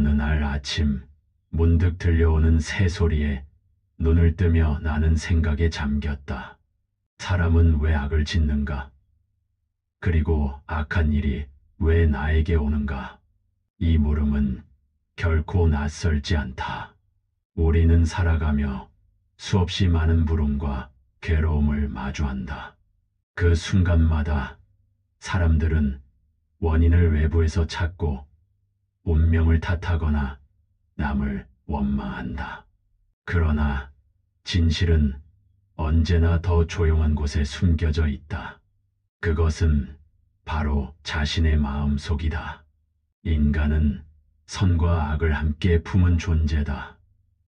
어느 날 아침 문득 들려오는 새소리에 눈을 뜨며 나는 생각에 잠겼다. 사람은 왜 악을 짓는가? 그리고 악한 일이 왜 나에게 오는가? 이 물음은 결코 낯설지 않다. 우리는 살아가며 수없이 많은 불운과 괴로움을 마주한다. 그 순간마다 사람들은 원인을 외부에서 찾고 운명을 탓하거나 남을 원망한다. 그러나 진실은 언제나 더 조용한 곳에 숨겨져 있다. 그것은 바로 자신의 마음속이다. 인간은 선과 악을 함께 품은 존재다.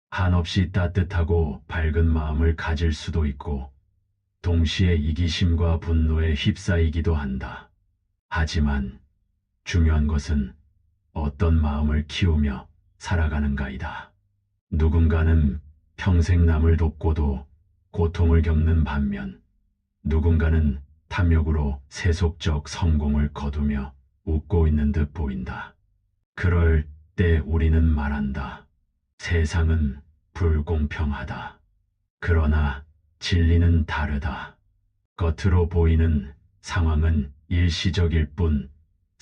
한없이 따뜻하고 밝은 마음을 가질 수도 있고 동시에 이기심과 분노에 휩싸이기도 한다. 하지만 중요한 것은 어떤 마음을 키우며 살아가는가이다. 누군가는 평생 남을 돕고도 고통을 겪는 반면 누군가는 탐욕으로 세속적 성공을 거두며 웃고 있는 듯 보인다. 그럴 때 우리는 말한다. 세상은 불공평하다. 그러나 진리는 다르다. 겉으로 보이는 상황은 일시적일 뿐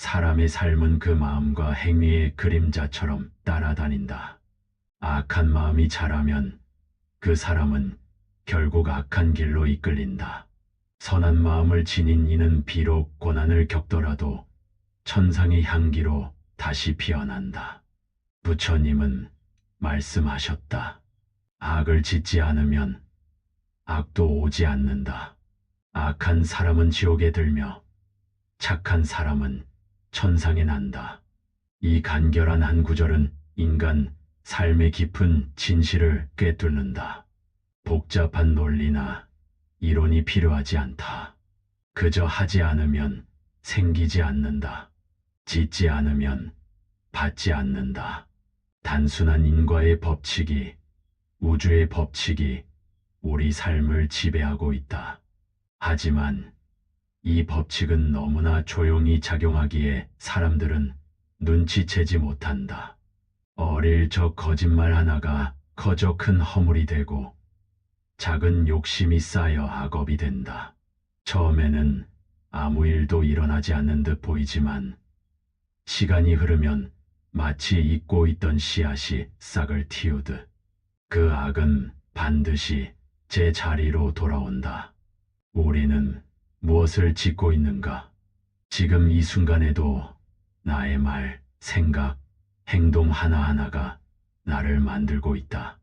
사람의 삶은 그 마음과 행위의 그림자처럼 따라다닌다. 악한 마음이 자라면 그 사람은 결국 악한 길로 이끌린다. 선한 마음을 지닌 이는 비록 고난을 겪더라도 천상의 향기로 다시 피어난다. 부처님은 말씀하셨다. 악을 짓지 않으면 악도 오지 않는다. 악한 사람은 지옥에 들며 착한 사람은 천상에 난다. 이 간결한 한 구절은 인간 삶의 깊은 진실을 꿰뚫는다. 복잡한 논리나 이론이 필요하지 않다. 그저 하지 않으면 생기지 않는다. 짓지 않으면 받지 않는다. 단순한 인과의 법칙이, 우주의 법칙이 우리 삶을 지배하고 있다. 하지만 이 법칙은 너무나 조용히 작용하기에 사람들은 눈치채지 못한다. 어릴 적 거짓말 하나가 커져 큰 허물이 되고 작은 욕심이 쌓여 악업이 된다. 처음에는 아무 일도 일어나지 않는 듯 보이지만 시간이 흐르면 마치 잊고 있던 씨앗이 싹을 틔우듯 그 악은 반드시 제 자리로 돌아온다. 우리는 무엇을 짓고 있는가? 지금 이 순간에도 나의 말, 생각, 행동 하나하나가 나를 만들고 있다.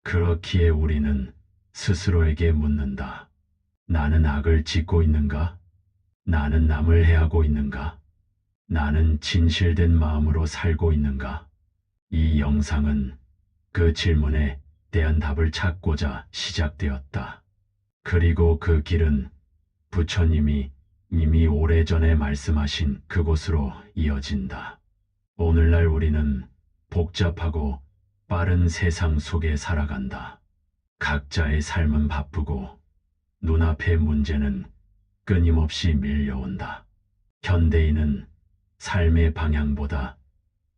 그렇기에 우리는 스스로에게 묻는다. 나는 악을 짓고 있는가? 나는 남을 해하고 있는가? 나는 진실된 마음으로 살고 있는가? 이 영상은 그 질문에 대한 답을 찾고자 시작되었다. 그리고 그 길은 부처님이 이미 오래전에 말씀하신 그곳으로 이어진다. 오늘날 우리는 복잡하고 빠른 세상 속에 살아간다. 각자의 삶은 바쁘고 눈앞의 문제는 끊임없이 밀려온다. 현대인은 삶의 방향보다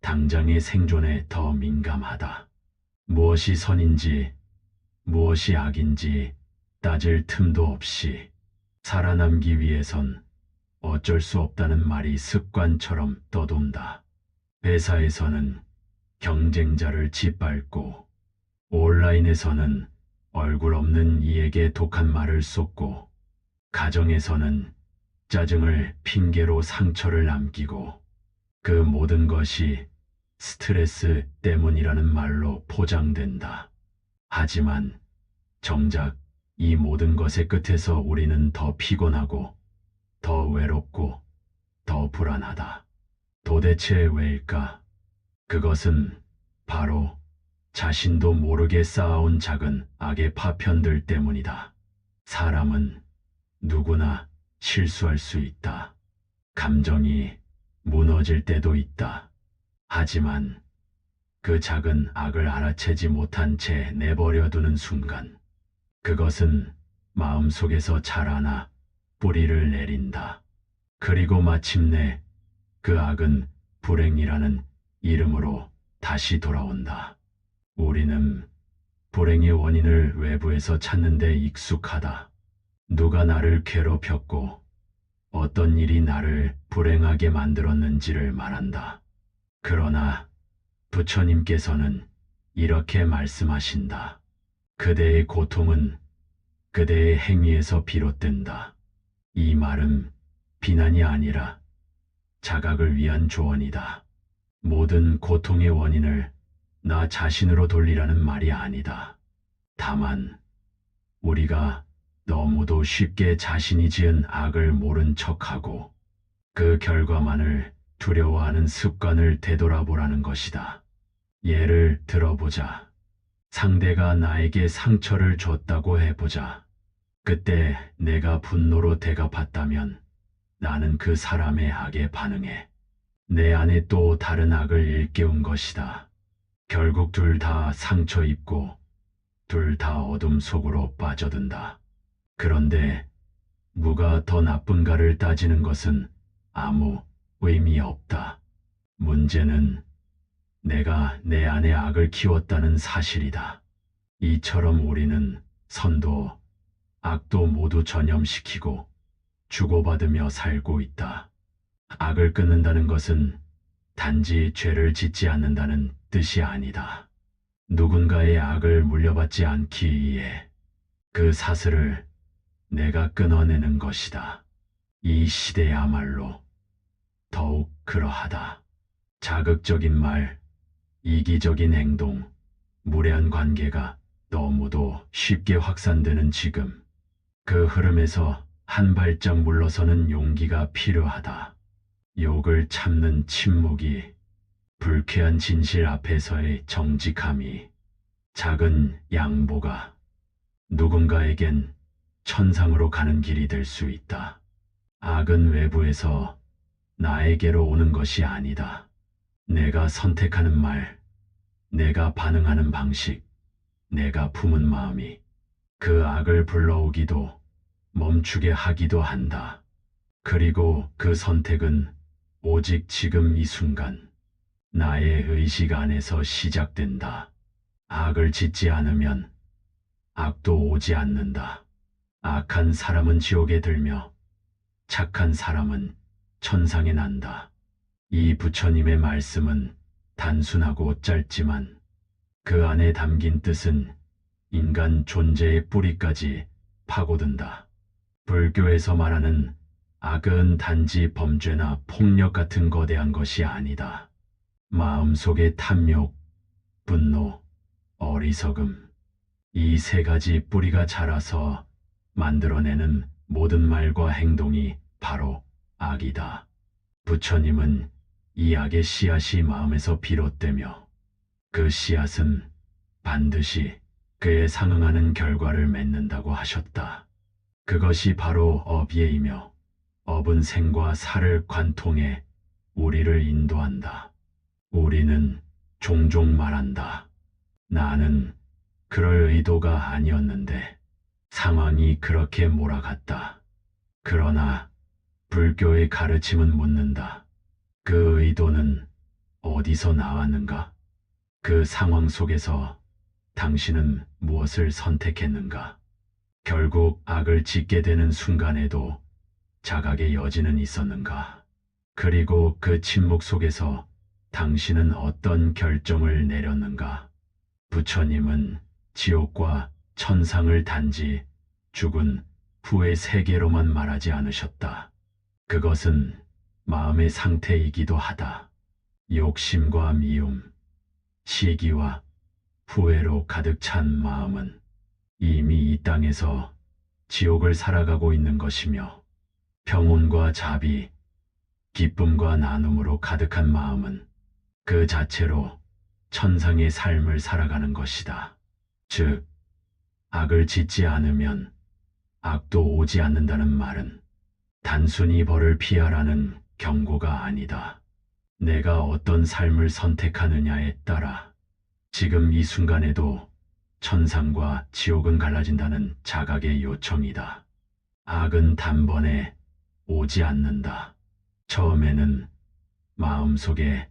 당장의 생존에 더 민감하다. 무엇이 선인지 무엇이 악인지 따질 틈도 없이 살아남기 위해선 어쩔 수 없다는 말이 습관처럼 떠돈다. 회사에서는 경쟁자를 짓밟고 온라인에서는 얼굴 없는 이에게 독한 말을 쏟고 가정에서는 짜증을 핑계로 상처를 남기고 그 모든 것이 스트레스 때문이라는 말로 포장된다. 하지만 정작 이 모든 것의 끝에서 우리는 더 피곤하고 더 외롭고 더 불안하다. 도대체 왜일까? 그것은 바로 자신도 모르게 쌓아온 작은 악의 파편들 때문이다. 사람은 누구나 실수할 수 있다. 감정이 무너질 때도 있다. 하지만 그 작은 악을 알아채지 못한 채 내버려두는 순간 그것은 마음속에서 자라나 뿌리를 내린다. 그리고 마침내 그 악은 불행이라는 이름으로 다시 돌아온다. 우리는 불행의 원인을 외부에서 찾는 데 익숙하다. 누가 나를 괴롭혔고 어떤 일이 나를 불행하게 만들었는지를 말한다. 그러나 부처님께서는 이렇게 말씀하신다. 그대의 고통은 그대의 행위에서 비롯된다. 이 말은 비난이 아니라 자각을 위한 조언이다. 모든 고통의 원인을 나 자신으로 돌리라는 말이 아니다. 다만 우리가 너무도 쉽게 자신이 지은 악을 모른 척하고 그 결과만을 두려워하는 습관을 되돌아보라는 것이다. 예를 들어보자. 상대가 나에게 상처를 줬다고 해보자. 그때 내가 분노로 대갚았다면 나는 그 사람의 악에 반응해 내 안에 또 다른 악을 일깨운 것이다. 결국 둘 다 상처 입고 둘 다 어둠 속으로 빠져든다. 그런데 누가 더 나쁜가를 따지는 것은 아무 의미 없다. 문제는 내가 내 안에 악을 키웠다는 사실이다. 이처럼 우리는 선도, 악도 모두 전염시키고 주고받으며 살고 있다. 악을 끊는다는 것은 단지 죄를 짓지 않는다는 뜻이 아니다. 누군가의 악을 물려받지 않기 위해 그 사슬을 내가 끊어내는 것이다. 이 시대야말로 더욱 그러하다. 자극적인 말, 이기적인 행동, 무례한 관계가 너무도 쉽게 확산되는 지금, 그 흐름에서 한 발짝 물러서는 용기가 필요하다. 욕을 참는 침묵이, 불쾌한 진실 앞에서의 정직함이, 작은 양보가 누군가에겐 천상으로 가는 길이 될 수 있다. 악은 외부에서 나에게로 오는 것이 아니다. 내가 선택하는 말, 내가 반응하는 방식, 내가 품은 마음이 그 악을 불러오기도 멈추게 하기도 한다. 그리고 그 선택은 오직 지금 이 순간 나의 의식 안에서 시작된다. 악을 짓지 않으면 악도 오지 않는다. 악한 사람은 지옥에 들며 착한 사람은 천상에 난다. 이 부처님의 말씀은 단순하고 짧지만 그 안에 담긴 뜻은 인간 존재의 뿌리까지 파고든다. 불교에서 말하는 악은 단지 범죄나 폭력 같은 거대한 것이 아니다. 마음속의 탐욕, 분노, 어리석음, 이 세 가지 뿌리가 자라서 만들어내는 모든 말과 행동이 바로 악이다. 부처님은 이 악의 씨앗이 마음에서 비롯되며 그 씨앗은 반드시 그에 상응하는 결과를 맺는다고 하셨다. 그것이 바로 업예이며 업은 생과 사를 관통해 우리를 인도한다. 우리는 종종 말한다. 나는 그럴 의도가 아니었는데 상황이 그렇게 몰아갔다. 그러나 불교의 가르침은 묻는다. 그 의도는 어디서 나왔는가? 그 상황 속에서 당신은 무엇을 선택했는가? 결국 악을 짓게 되는 순간에도 자각의 여지는 있었는가? 그리고 그 침묵 속에서 당신은 어떤 결정을 내렸는가? 부처님은 지옥과 천상을 단지 죽은 후의 세계로만 말하지 않으셨다. 그것은 마음의 상태이기도 하다. 욕심과 미움, 시기와 후회로 가득 찬 마음은 이미 이 땅에서 지옥을 살아가고 있는 것이며 평온과 자비, 기쁨과 나눔으로 가득한 마음은 그 자체로 천상의 삶을 살아가는 것이다. 즉, 악을 짓지 않으면 악도 오지 않는다는 말은 단순히 벌을 피하라는 경고가 아니다. 내가 어떤 삶을 선택하느냐에 따라 지금 이 순간에도 천상과 지옥은 갈라진다는 자각의 요청이다. 악은 단번에 오지 않는다. 처음에는 마음속에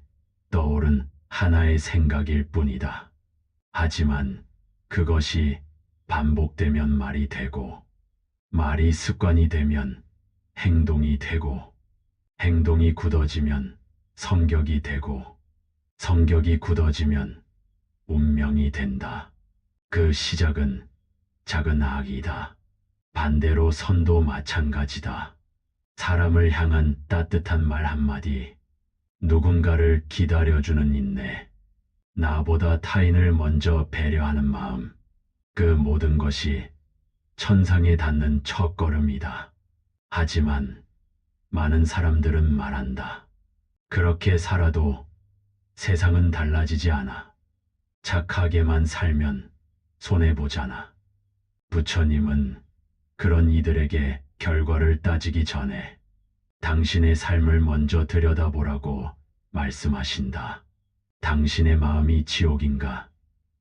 떠오른 하나의 생각일 뿐이다. 하지만 그것이 반복되면 말이 되고, 말이 습관이 되면 행동이 되고, 행동이 굳어지면 성격이 되고, 성격이 굳어지면 운명이 된다. 그 시작은 작은 악이다. 반대로 선도 마찬가지다. 사람을 향한 따뜻한 말 한마디, 누군가를 기다려주는 인내, 나보다 타인을 먼저 배려하는 마음, 그 모든 것이 천상에 닿는 첫걸음이다. 하지만 많은 사람들은 말한다. 그렇게 살아도 세상은 달라지지 않아. 착하게만 살면 손해보잖아. 부처님은 그런 이들에게 결과를 따지기 전에 당신의 삶을 먼저 들여다보라고 말씀하신다. 당신의 마음이 지옥인가,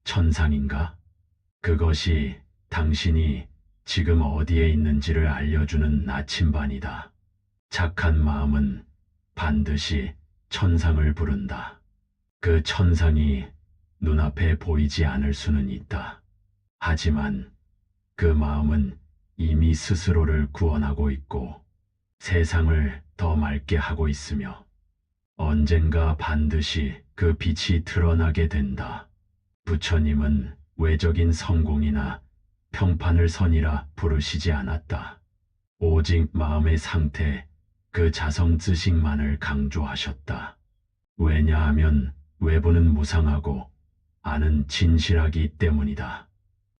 천상인가? 그것이 당신이 지금 어디에 있는지를 알려주는 나침반이다. 착한 마음은 반드시 천상을 부른다. 그 천상이 눈앞에 보이지 않을 수는 있다. 하지만 그 마음은 이미 스스로를 구원하고 있고 세상을 더 맑게 하고 있으며 언젠가 반드시 그 빛이 드러나게 된다. 부처님은 외적인 성공이나 평판을 선이라 부르시지 않았다. 오직 마음의 상태, 그 자성지식만을 강조하셨다. 왜냐하면 외부는 무상하고 안은 진실하기 때문이다.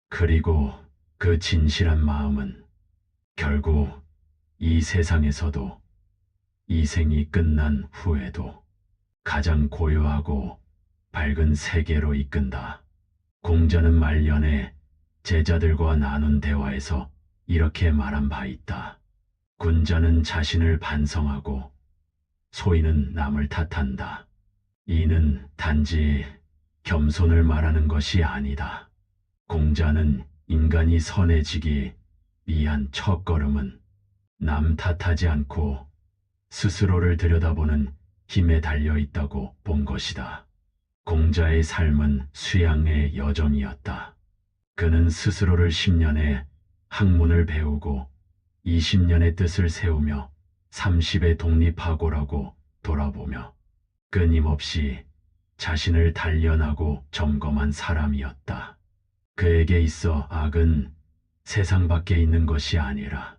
그리고 그 진실한 마음은 결국 이 세상에서도 이 생이 끝난 후에도 가장 고요하고 밝은 세계로 이끈다. 공자는 말년에 제자들과 나눈 대화에서 이렇게 말한 바 있다. 군자는 자신을 반성하고 소인은 남을 탓한다. 이는 단지 겸손을 말하는 것이 아니다. 공자는 인간이 선해지기 위한 첫걸음은 남 탓하지 않고 스스로를 들여다보는 힘에 달려 있다고 본 것이다. 공자의 삶은 수양의 여정이었다. 그는 스스로를 10년의 학문을 배우고 20년의 뜻을 세우며 30의 독립하고라고 돌아보며 끊임없이 자신을 단련하고 점검한 사람이었다. 그에게 있어 악은 세상 밖에 있는 것이 아니라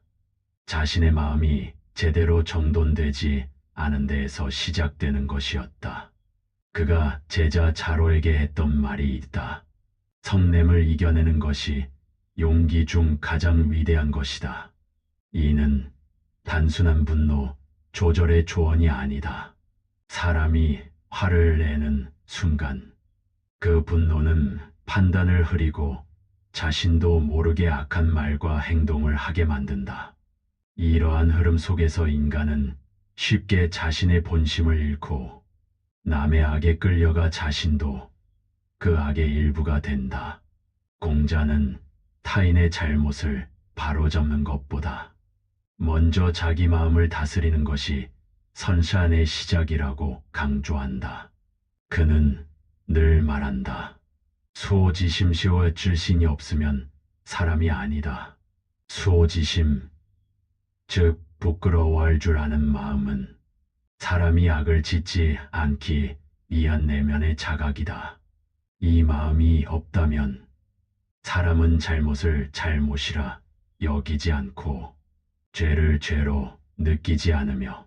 자신의 마음이 제대로 정돈되지 않은 데에서 시작되는 것이었다. 그가 제자 자로에게 했던 말이 있다. 성냄을 이겨내는 것이 용기 중 가장 위대한 것이다. 이는 단순한 분노, 조절의 조언이 아니다. 사람이 화를 내는 순간 그 분노는 판단을 흐리고 자신도 모르게 악한 말과 행동을 하게 만든다. 이러한 흐름 속에서 인간은 쉽게 자신의 본심을 잃고 남의 악에 끌려가 자신도 그 악의 일부가 된다. 공자는 타인의 잘못을 바로잡는 것보다 먼저 자기 마음을 다스리는 것이 선샤의 시작이라고 강조한다. 그는 늘 말한다. 수호지심시오 질신이 없으면 사람이 아니다. 수호지심, 즉 부끄러워할 줄 아는 마음은 사람이 악을 짓지 않기 위한 내면의 자각이다. 이 마음이 없다면 사람은 잘못을 잘못이라 여기지 않고 죄를 죄로 느끼지 않으며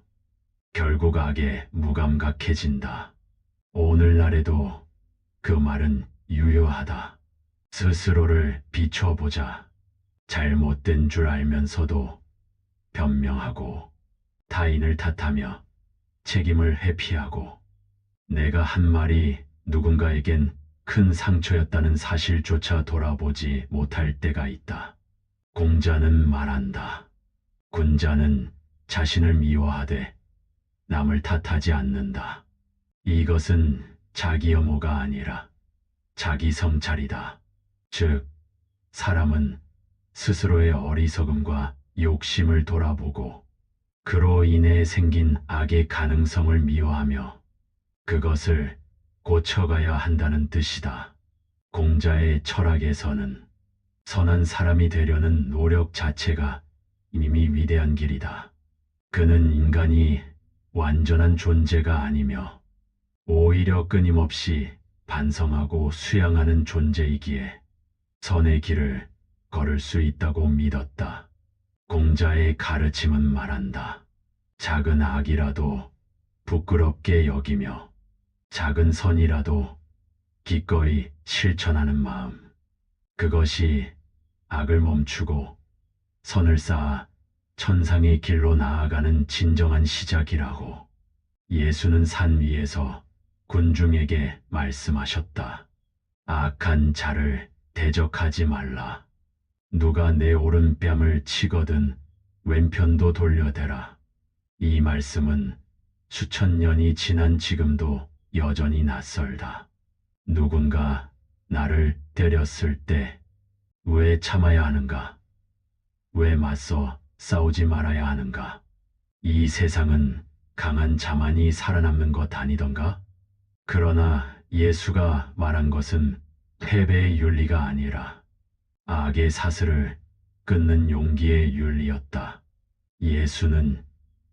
결국 악에 무감각해진다. 오늘날에도 그 말은 유효하다. 스스로를 비춰보자. 잘못된 줄 알면서도 변명하고 타인을 탓하며 책임을 회피하고 내가 한 말이 누군가에겐 큰 상처였다는 사실조차 돌아보지 못할 때가 있다. 공자는 말한다. 군자는 자신을 미워하되 남을 탓하지 않는다. 이것은 자기 혐오가 아니라 자기 성찰이다. 즉, 사람은 스스로의 어리석음과 욕심을 돌아보고 그로 인해 생긴 악의 가능성을 미워하며 그것을 고쳐가야 한다는 뜻이다. 공자의 철학에서는 선한 사람이 되려는 노력 자체가 이미 위대한 길이다. 그는 인간이 완전한 존재가 아니며 오히려 끊임없이 반성하고 수양하는 존재이기에 선의 길을 걸을 수 있다고 믿었다. 공자의 가르침은 말한다. 작은 악이라도 부끄럽게 여기며 작은 선이라도 기꺼이 실천하는 마음. 그것이 악을 멈추고 선을 쌓아 천상의 길로 나아가는 진정한 시작이라고. 예수는 산 위에서 군중에게 말씀하셨다. 악한 자를 대적하지 말라. 누가 내 오른뺨을 치거든 왼편도 돌려대라. 이 말씀은 수천 년이 지난 지금도 여전히 낯설다. 누군가 나를 때렸을 때 왜 참아야 하는가? 왜 맞서 싸우지 말아야 하는가? 이 세상은 강한 자만이 살아남는 것 아니던가? 그러나 예수가 말한 것은 패배의 윤리가 아니라 악의 사슬을 끊는 용기의 윤리였다. 예수는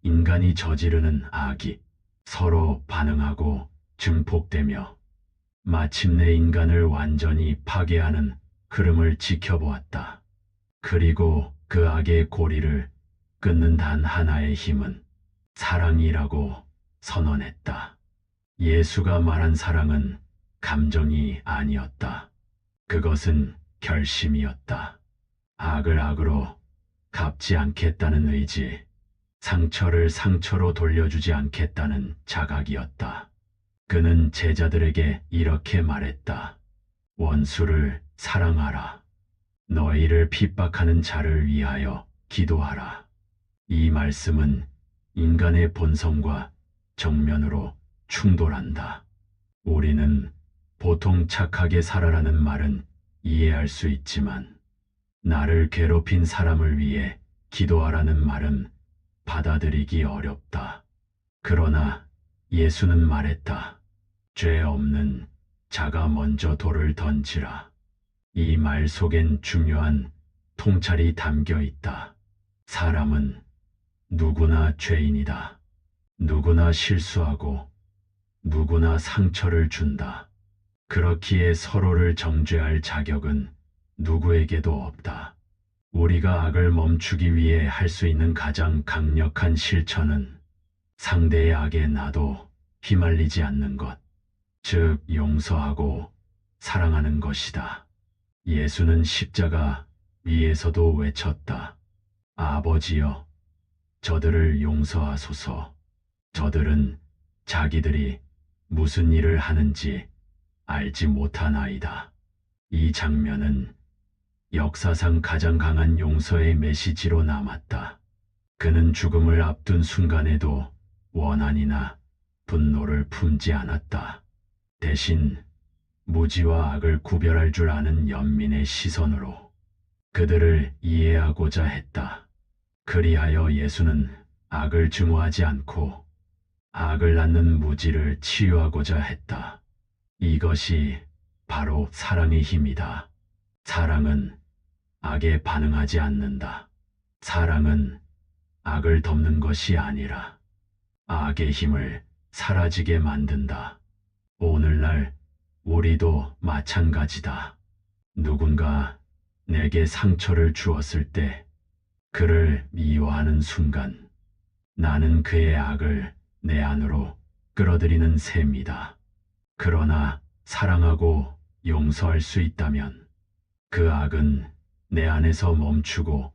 인간이 저지르는 악이 서로 반응하고 증폭되며 마침내 인간을 완전히 파괴하는 흐름을 지켜보았다. 그리고 그 악의 고리를 끊는 단 하나의 힘은 사랑이라고 선언했다. 예수가 말한 사랑은 감정이 아니었다. 그것은 결심이었다. 악을 악으로 갚지 않겠다는 의지, 상처를 상처로 돌려주지 않겠다는 자각이었다. 그는 제자들에게 이렇게 말했다. 원수를 사랑하라. 너희를 핍박하는 자를 위하여 기도하라. 이 말씀은 인간의 본성과 정면으로 충돌한다. 우리는 보통 착하게 살아라는 말은 이해할 수 있지만 나를 괴롭힌 사람을 위해 기도하라는 말은 받아들이기 어렵다. 그러나 예수는 말했다. 죄 없는 자가 먼저 돌을 던지라. 이 말 속엔 중요한 통찰이 담겨 있다. 사람은 누구나 죄인이다. 누구나 실수하고 누구나 상처를 준다. 그렇기에 서로를 정죄할 자격은 누구에게도 없다. 우리가 악을 멈추기 위해 할 수 있는 가장 강력한 실천은 상대의 악에 나도 휘말리지 않는 것, 즉 용서하고 사랑하는 것이다. 예수는 십자가 위에서도 외쳤다. 아버지여, 저들을 용서하소서. 저들은 자기들이 무슨 일을 하는지 알지 못하나이다. 이 장면은 역사상 가장 강한 용서의 메시지로 남았다. 그는 죽음을 앞둔 순간에도 원한이나 분노를 품지 않았다. 대신 무지와 악을 구별할 줄 아는 연민의 시선으로 그들을 이해하고자 했다. 그리하여 예수는 악을 증오하지 않고 악을 낳는 무지를 치유하고자 했다. 이것이 바로 사랑의 힘이다. 사랑은 악에 반응하지 않는다. 사랑은 악을 덮는 것이 아니라 악의 힘을 사라지게 만든다. 오늘날 우리도 마찬가지다. 누군가 내게 상처를 주었을 때 그를 미워하는 순간 나는 그의 악을 내 안으로 끌어들이는 셈이다. 그러나 사랑하고 용서할 수 있다면 그 악은 내 안에서 멈추고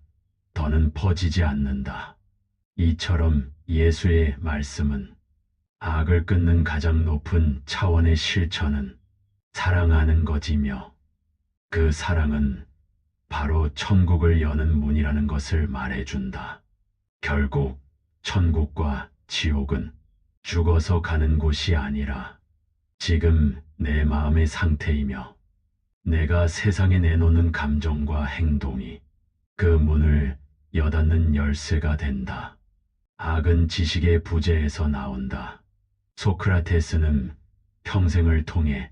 더는 퍼지지 않는다. 이처럼 예수의 말씀은 악을 끊는 가장 높은 차원의 실천은 사랑하는 것이며 그 사랑은 바로 천국을 여는 문이라는 것을 말해준다. 결국 천국과 지옥은 죽어서 가는 곳이 아니라 지금 내 마음의 상태이며 내가 세상에 내놓는 감정과 행동이 그 문을 여닫는 열쇠가 된다. 악은 지식의 부재에서 나온다. 소크라테스는 평생을 통해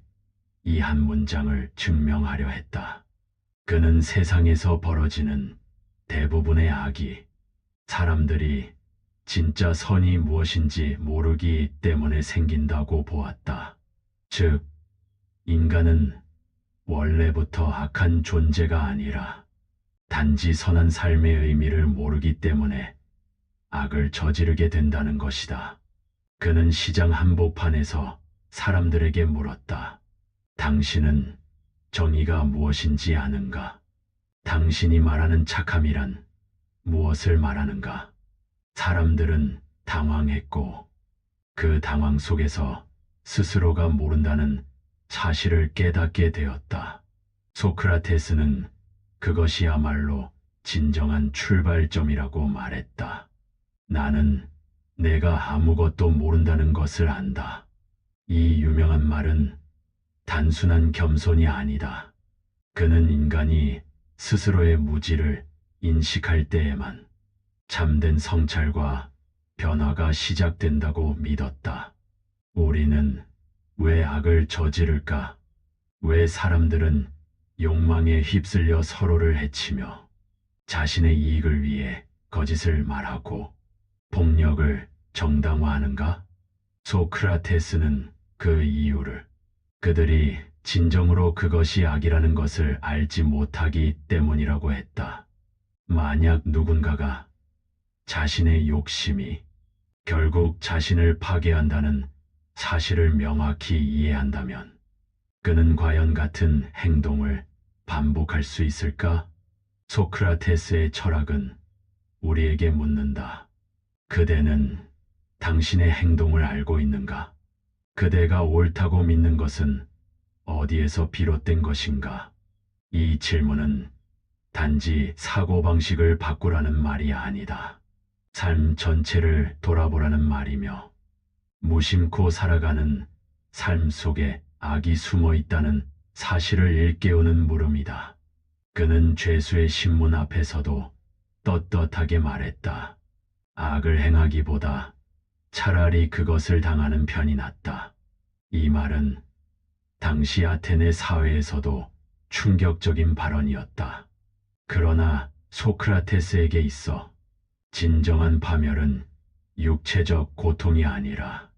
이 한 문장을 증명하려 했다. 그는 세상에서 벌어지는 대부분의 악이 사람들이 진짜 선이 무엇인지 모르기 때문에 생긴다고 보았다. 즉, 인간은 원래부터 악한 존재가 아니라 단지 선한 삶의 의미를 모르기 때문에 악을 저지르게 된다는 것이다. 그는 시장 한복판에서 사람들에게 물었다. 당신은 정의가 무엇인지 아는가? 당신이 말하는 착함이란 무엇을 말하는가? 사람들은 당황했고 그 당황 속에서 스스로가 모른다는 사실을 깨닫게 되었다. 소크라테스는 그것이야말로 진정한 출발점이라고 말했다. 나는 내가 아무것도 모른다는 것을 안다. 이 유명한 말은 단순한 겸손이 아니다. 그는 인간이 스스로의 무지를 인식할 때에만 참된 성찰과 변화가 시작된다고 믿었다. 우리는 왜 악을 저지를까? 왜 사람들은 욕망에 휩쓸려 서로를 해치며 자신의 이익을 위해 거짓을 말하고 폭력을 정당화하는가? 소크라테스는 그 이유를 그들이 진정으로 그것이 악이라는 것을 알지 못하기 때문이라고 했다. 만약 누군가가 자신의 욕심이 결국 자신을 파괴한다는 사실을 명확히 이해한다면 그는 과연 같은 행동을 반복할 수 있을까? 소크라테스의 철학은 우리에게 묻는다. 그대는 당신의 행동을 알고 있는가? 그대가 옳다고 믿는 것은 어디에서 비롯된 것인가? 이 질문은 단지 사고방식을 바꾸라는 말이 아니다. 삶 전체를 돌아보라는 말이며 무심코 살아가는 삶 속에 악이 숨어 있다는 사실을 일깨우는 물음이다. 그는 죄수의 신문 앞에서도 떳떳하게 말했다. 악을 행하기보다 차라리 그것을 당하는 편이 낫다. 이 말은 당시 아테네 사회에서도 충격적인 발언이었다. 그러나 소크라테스에게 있어 진정한 파멸은 육체적 고통이 아니라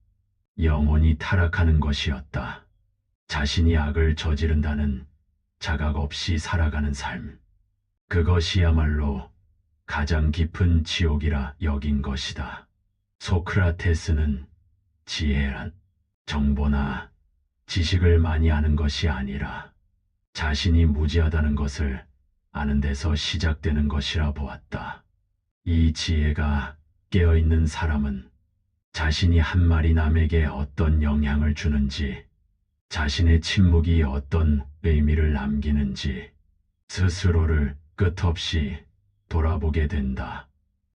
영혼이 타락하는 것이었다. 자신이 악을 저지른다는 자각 없이 살아가는 삶. 그것이야말로 가장 깊은 지옥이라 여긴 것이다. 소크라테스는 지혜란 정보나 지식을 많이 아는 것이 아니라 자신이 무지하다는 것을 아는 데서 시작되는 것이라 보았다. 이 지혜가 깨어있는 사람은 자신이 한 말이 남에게 어떤 영향을 주는지, 자신의 침묵이 어떤 의미를 남기는지 스스로를 끝없이 돌아보게 된다.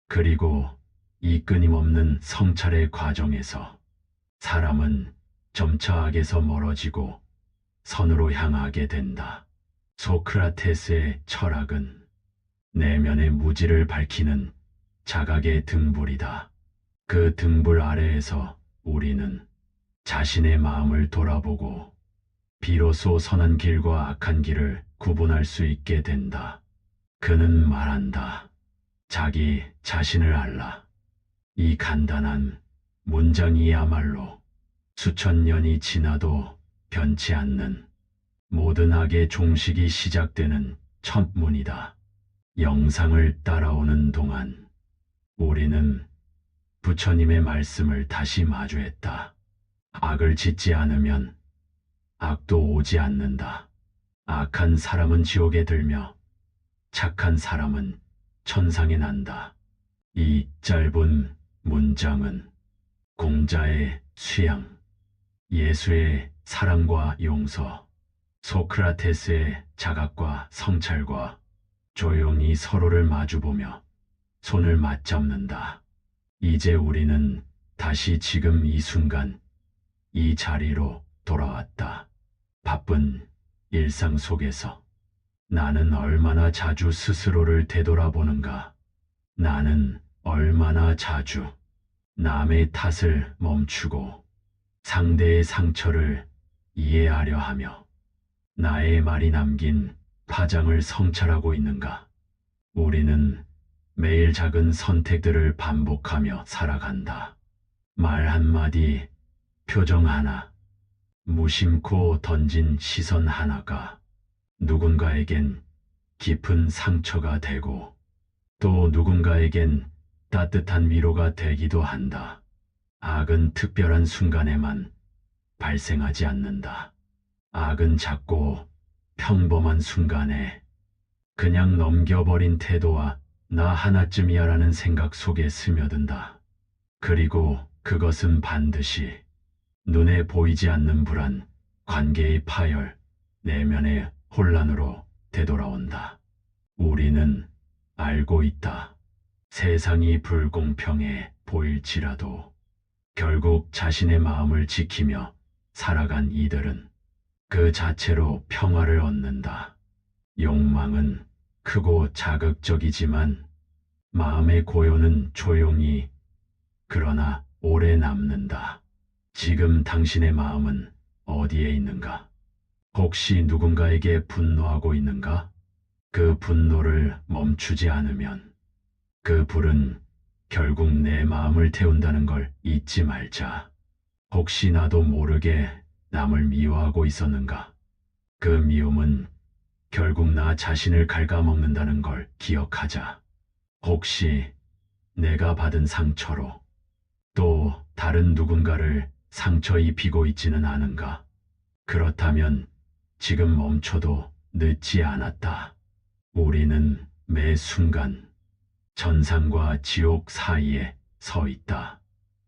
그리고 이 끊임없는 성찰의 과정에서 사람은 점차 악에서 멀어지고 선으로 향하게 된다. 소크라테스의 철학은 내면의 무지를 밝히는 자각의 등불이다. 그 등불 아래에서 우리는 자신의 마음을 돌아보고 비로소 선한 길과 악한 길을 구분할 수 있게 된다. 그는 말한다. 자기 자신을 알라. 이 간단한 문장이야말로 수천 년이 지나도 변치 않는 모든 악의 종식이 시작되는 첫 문이다. 영상을 따라오는 동안 우리는 부처님의 말씀을 다시 마주했다. 악을 짓지 않으면 악도 오지 않는다. 악한 사람은 지옥에 들며 착한 사람은 천상에 난다. 이 짧은 문장은 공자의 수양, 예수의 사랑과 용서, 소크라테스의 자각과 성찰과 조용히 서로를 마주보며 손을 맞잡는다. 이제 우리는 다시 지금 이 순간 이 자리로 돌아왔다. 바쁜 일상 속에서 나는 얼마나 자주 스스로를 되돌아보는가? 나는 얼마나 자주 남의 탓을 멈추고 상대의 상처를 이해하려 하며 나의 말이 남긴 파장을 성찰하고 있는가? 우리는 매일 작은 선택들을 반복하며 살아간다. 말 한마디, 표정 하나, 무심코 던진 시선 하나가 누군가에겐 깊은 상처가 되고 또 누군가에겐 따뜻한 위로가 되기도 한다. 악은 특별한 순간에만 발생하지 않는다. 악은 작고 평범한 순간에 그냥 넘겨버린 태도와 나 하나쯤이야라는 생각 속에 스며든다. 그리고 그것은 반드시 눈에 보이지 않는 불안, 관계의 파열, 내면의 혼란으로 되돌아온다. 우리는 알고 있다. 세상이 불공평해 보일지라도 결국 자신의 마음을 지키며 살아간 이들은 그 자체로 평화를 얻는다. 욕망은 크고 자극적이지만 마음의 고요는 조용히 그러나 오래 남는다. 지금 당신의 마음은 어디에 있는가? 혹시 누군가에게 분노하고 있는가? 그 분노를 멈추지 않으면 그 불은 결국 내 마음을 태운다는 걸 잊지 말자. 혹시 나도 모르게 남을 미워하고 있었는가? 그 미움은 결국 나 자신을 갉아먹는다는 걸 기억하자. 혹시 내가 받은 상처로 또 다른 누군가를 상처 입히고 있지는 않은가? 그렇다면 지금 멈춰도 늦지 않았다. 우리는 매 순간 전상과 지옥 사이에 서 있다.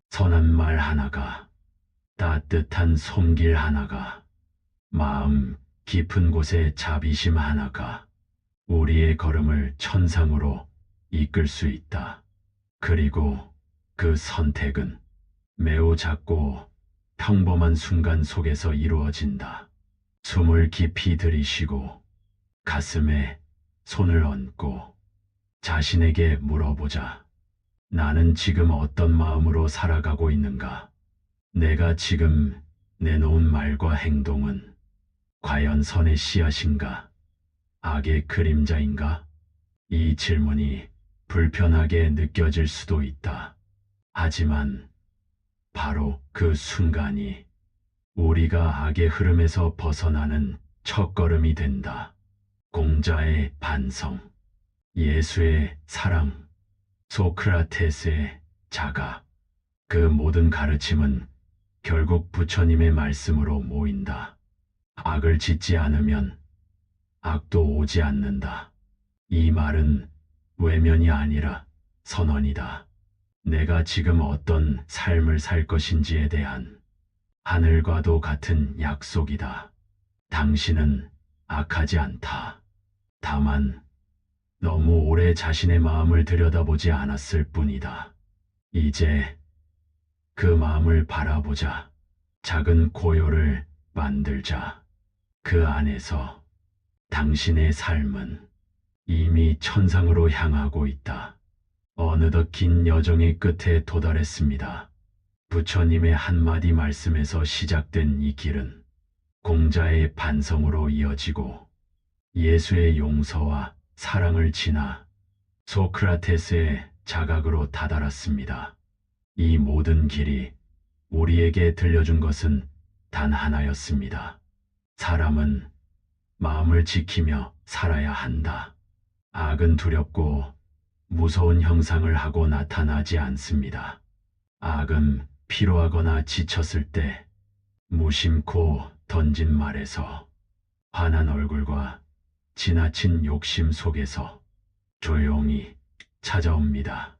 선한 말 하나가, 따뜻한 손길 하나가, 마음 깊은 곳에 자비심 하나가 우리의 걸음을 천상으로 이끌 수 있다. 그리고 그 선택은 매우 작고 평범한 순간 속에서 이루어진다. 숨을 깊이 들이쉬고 가슴에 손을 얹고 자신에게 물어보자. 나는 지금 어떤 마음으로 살아가고 있는가? 내가 지금 내놓은 말과 행동은 과연 선의 씨앗인가? 악의 그림자인가? 이 질문이 불편하게 느껴질 수도 있다. 하지만 바로 그 순간이 우리가 악의 흐름에서 벗어나는 첫걸음이 된다. 공자의 반성, 예수의 사랑, 소크라테스의 자각, 그 모든 가르침은 결국 부처님의 말씀으로 모인다. 악을 짓지 않으면 악도 오지 않는다. 이 말은 외면이 아니라 선언이다. 내가 지금 어떤 삶을 살 것인지에 대한 하늘과도 같은 약속이다. 당신은 악하지 않다. 다만 너무 오래 자신의 마음을 들여다보지 않았을 뿐이다. 이제 그 마음을 바라보자. 작은 고요를 만들자. 그 안에서 당신의 삶은 이미 천상으로 향하고 있다. 어느덧 긴 여정의 끝에 도달했습니다. 부처님의 한마디 말씀에서 시작된 이 길은 공자의 반성으로 이어지고 예수의 용서와 사랑을 지나 소크라테스의 자각으로 다다랐습니다. 이 모든 길이 우리에게 들려준 것은 단 하나였습니다. 사람은 마음을 지키며 살아야 한다. 악은 두렵고 무서운 형상을 하고 나타나지 않습니다. 악은 피로하거나 지쳤을 때 무심코 던진 말에서, 환한 얼굴과 지나친 욕심 속에서 조용히 찾아옵니다.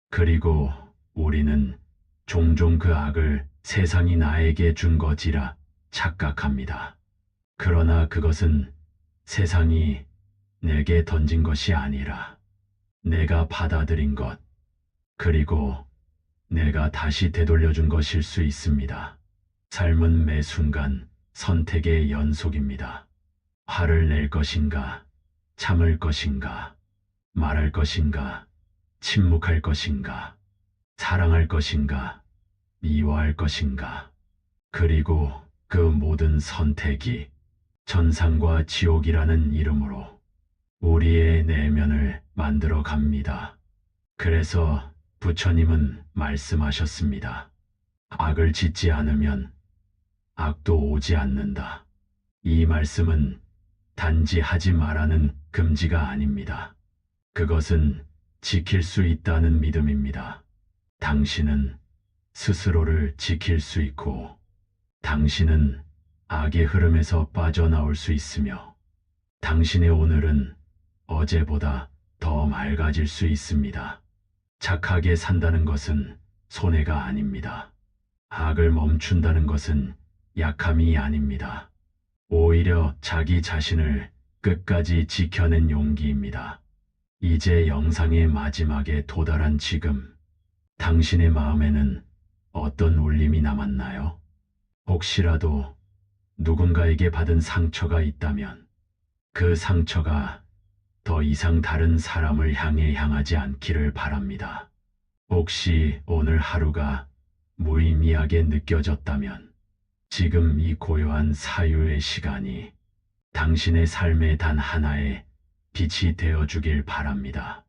그리고 우리는 종종 그 악을 세상이 나에게 준 것이라 착각합니다. 그러나 그것은 세상이 내게 던진 것이 아니라 내가 받아들인 것, 그리고 내가 다시 되돌려준 것일 수 있습니다. 삶은 매 순간 선택의 연속입니다. 화를 낼 것인가, 참을 것인가, 말할 것인가, 침묵할 것인가, 사랑할 것인가, 미워할 것인가. 그리고 그 모든 선택이 천상과 지옥이라는 이름으로 우리의 내면을 만들어 갑니다. 그래서 부처님은 말씀하셨습니다. 악을 짓지 않으면 악도 오지 않는다. 이 말씀은 단지 하지 말라는 금지가 아닙니다. 그것은 지킬 수 있다는 믿음입니다. 당신은 스스로를 지킬 수 있고, 당신은 악의 흐름에서 빠져나올 수 있으며, 당신의 오늘은 어제보다 더 맑아질 수 있습니다. 착하게 산다는 것은 손해가 아닙니다. 악을 멈춘다는 것은 약함이 아닙니다. 오히려 자기 자신을 끝까지 지켜낸 용기입니다. 이제 영상의 마지막에 도달한 지금, 당신의 마음에는 어떤 울림이 남았나요? 혹시라도 누군가에게 받은 상처가 있다면 그 상처가 더 이상 다른 사람을 향해 향하지 않기를 바랍니다. 혹시 오늘 하루가 무의미하게 느껴졌다면 지금 이 고요한 사유의 시간이 당신의 삶의 단 하나의 빛이 되어주길 바랍니다.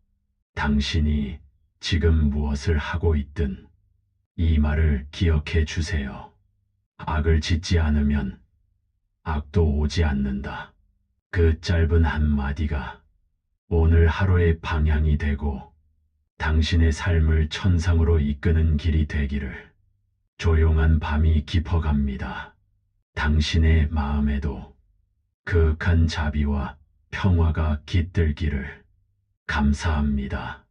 당신이 지금 무엇을 하고 있든 이 말을 기억해 주세요. 악을 짓지 않으면 악도 오지 않는다. 그 짧은 한마디가 오늘 하루의 방향이 되고 당신의 삶을 천상으로 이끄는 길이 되기를. 조용한 밤이 깊어갑니다. 당신의 마음에도 그윽한 자비와 평화가 깃들기를. 감사합니다.